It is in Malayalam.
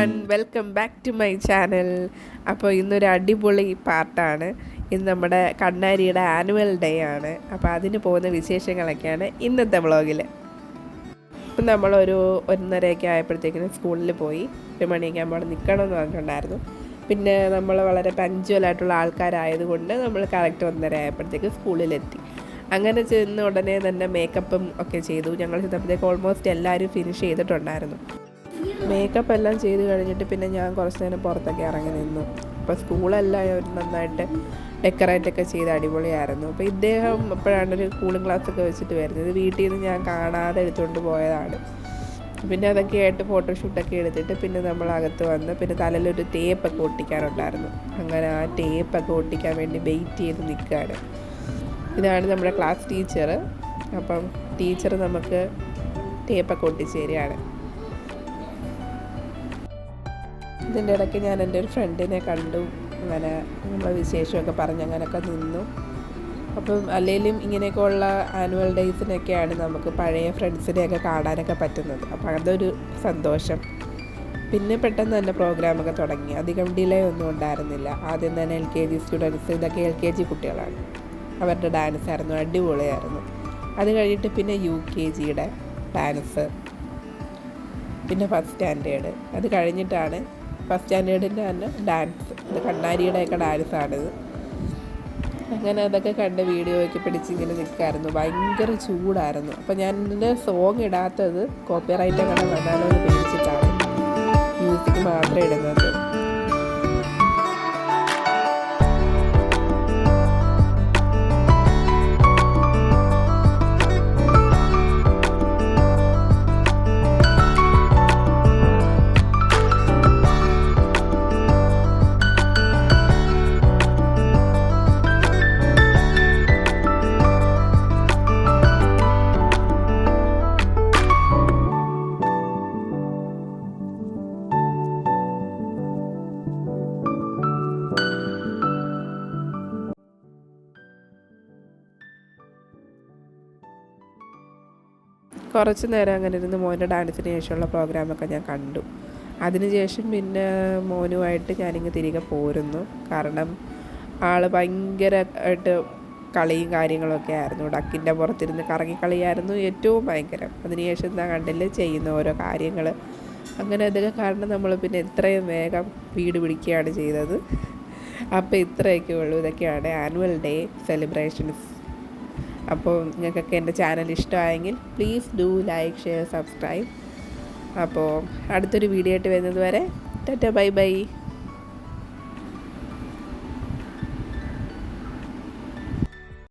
Everyone, welcome back to my channel. അപ്പോൾ ഇന്നൊരു അടിപൊളി പാർട്ടാണ്. ഇന്ന് നമ്മുടെ കണ്ണാരിയുടെ ആനുവൽ ഡേ ആണ്. അപ്പോൾ അതിന് പോകുന്ന വിശേഷങ്ങളൊക്കെയാണ് ഇന്നത്തെ വ്ളോഗിൽ. ഇപ്പം നമ്മളൊരു 1:30 ആയപ്പോഴത്തേക്കിനും സ്കൂളിൽ പോയി. 1 മണിയൊക്കെ ആകുമ്പോൾ അവിടെ നിൽക്കണമെന്ന് പറഞ്ഞിട്ടുണ്ടായിരുന്നു. പിന്നെ നമ്മൾ വളരെ പഞ്ച്വലായിട്ടുള്ള ആൾക്കാരായതുകൊണ്ട് നമ്മൾ കറക്റ്റ് 1:30 ആയപ്പോഴത്തേക്ക് സ്കൂളിലെത്തി. അങ്ങനെ ചെന്ന് ഉടനെ തന്നെ മേക്കപ്പും ഒക്കെ ചെയ്തു. ഞങ്ങൾ ചെന്നപ്പോഴത്തേക്ക് ഓൾമോസ്റ്റ് എല്ലാവരും ഫിനിഷ് ചെയ്തിട്ടുണ്ടായിരുന്നു. മേക്കപ്പ് എല്ലാം ചെയ്ത് കഴിഞ്ഞിട്ട് പിന്നെ ഞാൻ കുറച്ച് നേരം പുറത്തൊക്കെ ഇറങ്ങി നിന്നു. അപ്പോൾ സ്കൂളെല്ലാം നന്നായിട്ട് ഡെക്കറേറ്റൊക്കെ ചെയ്ത് അടിപൊളിയായിരുന്നു. അപ്പോൾ ഇദ്ദേഹം എപ്പോഴാണ് ഒരു കൂളിംഗ് ഗ്ലാസ്സൊക്കെ വെച്ചിട്ട് വരുന്നത്. വീട്ടിൽ നിന്ന് ഞാൻ കാണാതെ എടുത്തുകൊണ്ട് പോയതാണ്. പിന്നെ അതൊക്കെ ആയിട്ട് ഫോട്ടോഷൂട്ടൊക്കെ എടുത്തിട്ട് പിന്നെ നമ്മൾ അകത്ത് വന്ന് പിന്നെ തലയിലൊരു ടേപ്പൊക്കെ ഒട്ടിക്കാനുണ്ടായിരുന്നു. അങ്ങനെ ആ ടേപ്പൊക്കെ ഒട്ടിക്കാൻ വേണ്ടി വെയിറ്റ് ചെയ്ത് നിൽക്കുകയാണ്. ഇതാണ് നമ്മുടെ ക്ലാസ് ടീച്ചർ. അപ്പം ടീച്ചർ നമുക്ക് ടേപ്പൊക്കെ ഒട്ടിച്ച് തരികയാണ്. ഇതിൻ്റെ ഇടയ്ക്ക് ഞാൻ എൻ്റെ ഒരു ഫ്രണ്ടിനെ കണ്ടു. അങ്ങനെ നമ്മളെ വിശേഷമൊക്കെ പറഞ്ഞ് അങ്ങനെയൊക്കെ നിന്നു. അപ്പം അല്ലെങ്കിലും ഇങ്ങനെയൊക്കെ ഉള്ള ആനുവൽ ഡേയ്സിനൊക്കെയാണ് നമുക്ക് പഴയ ഫ്രണ്ട്സിനെയൊക്കെ കാണാനൊക്കെ പറ്റുന്നത്. അപ്പം അതൊരു സന്തോഷം. പിന്നെ പെട്ടെന്ന് തന്നെ പ്രോഗ്രാമൊക്കെ തുടങ്ങി. അധികം ഡിലേ ഒന്നും ഉണ്ടായിരുന്നില്ല. ആദ്യം തന്നെ LKG സ്റ്റുഡൻസ്, ഇതൊക്കെ LKG കുട്ടികളാണ്, അവരുടെ ഡാൻസ് ആയിരുന്നു, അടിപൊളിയായിരുന്നു. അത് കഴിഞ്ഞിട്ട് പിന്നെ UKGയുടെ ഡാൻസ്, പിന്നെ ഫസ്റ്റ് സ്റ്റാൻഡേർഡ്. അത് കഴിഞ്ഞിട്ടാണ് ഫസ്റ്റ് സ്റ്റാൻഡേർഡിൻ്റെ തന്നെ ഡാൻസ്. ഇത് കണ്ണാരിയുടെയൊക്കെ ഡാൻസാണിത്. അങ്ങനെ അതൊക്കെ കണ്ട് വീഡിയോയൊക്കെ പിടിച്ചിങ്ങനെ നിൽക്കായിരുന്നു. ഭയങ്കര ചൂടായിരുന്നു. അപ്പോൾ ഞാൻ ഇതിൻ്റെ സോങ് ഇടാത്തത് കോപ്പിറൈറ്റ് അങ്ങനെ വന്നാലോ എന്ന് പേടിച്ചിട്ടാണ് മ്യൂസിക് മാത്രം ഇടുന്നത്. കുറച്ച് നേരം അങ്ങനെ ഇരുന്ന് മോൻ്റെ ഡാൻസിന് ശേഷമുള്ള പ്രോഗ്രാമൊക്കെ ഞാൻ കണ്ടു. അതിനുശേഷം പിന്നെ മോനുമായിട്ട് ഞാനിങ്ങ് തിരികെ പോരുന്നു. കാരണം ആൾ ഭയങ്കരമായിട്ട് കളിയും കാര്യങ്ങളൊക്കെ ആയിരുന്നു. ഡക്കിൻ്റെ പുറത്തിരുന്ന് കറങ്ങിക്കളിയായിരുന്നു ഏറ്റവും ഭയങ്കരം. അതിനുശേഷം എന്താ കണ്ടില്ല ചെയ്യുന്ന ഓരോ കാര്യങ്ങൾ. അങ്ങനെ അതൊക്കെ കാരണം നമ്മൾ പിന്നെ എത്രയും വേഗം വീട് പിടിക്കുകയാണ് ചെയ്തത്. അപ്പോൾ ഇത്രയൊക്കെ ഉള്ളൂ. ഇതൊക്കെയാണ് ആനുവൽ ഡേ സെലിബ്രേഷൻസ്. അപ്പോൾ നിങ്ങൾക്കൊക്കെ എൻ്റെ ചാനൽ ഇഷ്ടമായെങ്കിൽ please do like, share, subscribe. അപ്പോൾ അടുത്തൊരു വീഡിയോ ആയിട്ട് വരുന്നത് വരെ ടാറ്റാ, ബൈ ബൈ.